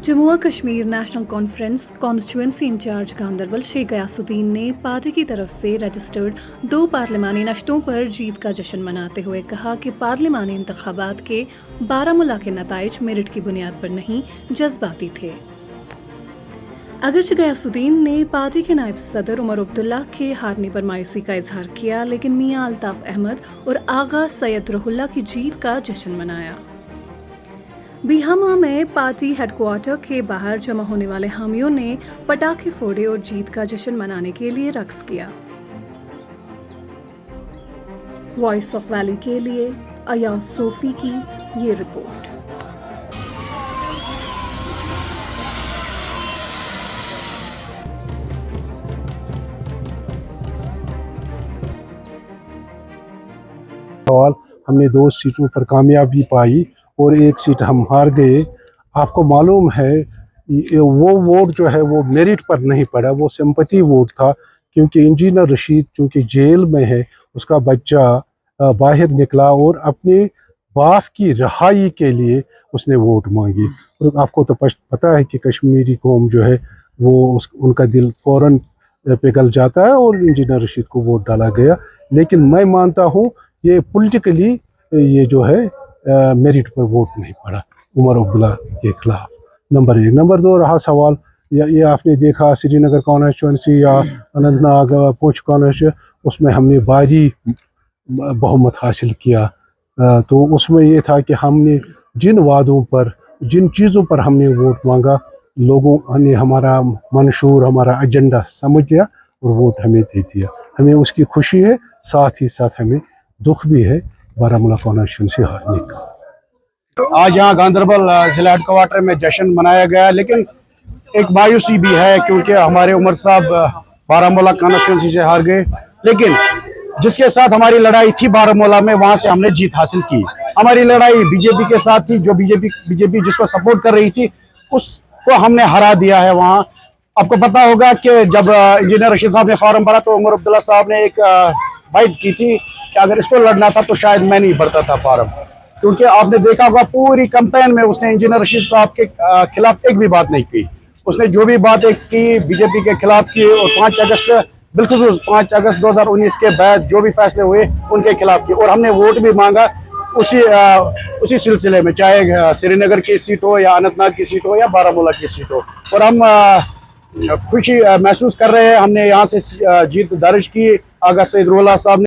Jammu Kashmir National Conference constituency incharge Ganderbal Sheikh Ghiyasuddin ने party की तरफ से रजिस्टर्ड 2 पार्लिमानी नशस्तों पर जीत का जश्न मनाते हुए कहा कि पार्लिमानी इंतखाबात के बारामूला के नताइज मेरिट की बुनियाद पर नहीं जज्बाती थे। अगरचे गयासुद्दीन ने पार्टी के नायब सदर उमर अब्दुल्ला के हारने पर मायूसी का इजहार किया, लेकिन मियां अल्ताफ अहमद और आगा सैयद रुहुल्ला की जीत का जश्न मनाया। बिहामा में पार्टी हेडक्वार्टर के बाहर जमा होने वाले हामियों ने पटाखे फोड़े और जीत का जश्न मनाने के लिए रक्स किया। वॉइस ऑफ वैली के लिए अयाज सोफी की ये रिपोर्ट। हमने 2 सीटों पर कामयाबी पाई और 1 सीट हम हार गए। आपको मालूम है वो वोट जो है वो मेरिट पर नहीं पड़ा, वो सिंपैथी वोट था, क्योंकि इंजीनियर रशीद चूँकि जेल में है, उसका बच्चा बाहर निकला और अपने बाप की रहाई के लिए उसने वोट मांगी। और आपको तो पता है कि कश्मीरी कौम जो है वो उनका दिल फौरन पिघल जाता है और इंजीनियर रशीद को वोट डाला गया। लेकिन मैं मानता हूँ ये पॉलिटिकली ये जो है मेरिट पर वोट नहीं पड़ा उमर अब्दुल्ला के खिलाफ। नंबर 1। नंबर 2 रहा सवाल ये आपने देखा श्रीनगर कॉन्स्टिट्यूंसी या अनंतनाग पुंछ कॉन्स्टिट्यूंसी, उसमें हमने भारी बहुमत हासिल किया। तो उसमें ये था कि हमने जिन वादों पर, जिन चीज़ों पर हमने वोट मांगा, लोगों ने हमारा मंशूर, हमारा एजेंडा समझ लिया और वोट हमें दे दिया। हमें उसकी खुशी है, साथ ही साथ हमें दुख भी है बारामूला कॉन्स्टिट्यूंसी हारने का। आज यहाँ गांदरबल जिला हेडक्वार्टर में जश्न मनाया गया, लेकिन एक मायूसी भी है क्योंकि हमारे उमर साहब बारामूला कॉन्स्टिट्यूंसी से हार गए। लेकिन जिसके साथ हमारी लड़ाई थी बारामूला में, वहां से हमने जीत हासिल की। हमारी लड़ाई बीजेपी के साथ थी, जो बीजेपी जिसको सपोर्ट कर रही थी उसको हमने हरा दिया है। वहाँ आपको पता होगा कि जब इंजीनियर रशीद साहब ने फॉर्म भरा तो उमर अब्दुल्ला साहब ने एक बाइट की थी कि अगर इसको लड़ना था तो शायद मैं नहीं भरता था फॉर्म, क्योंकि आपने देखा होगा पूरी कैंपेन में उसने इंजीनियर रशीद साहब के खिलाफ एक भी बात नहीं की। उसने जो भी बात की बीजेपी के खिलाफ की, और 5 अगस्त बिल्कुल 5 अगस्त 2019 के बाद जो भी फैसले हुए उनके खिलाफ की, और हमने वोट भी मांगा उसी सिलसिले में, चाहे श्रीनगर की सीट हो या अनंतनाग की सीट हो या बारामूला की सीट हो। और हम खुशी महसूस कर रहे हैं, हमने यहाँ से जीत दर्ज की। आगा सैयद रुहुल्ला साहब ने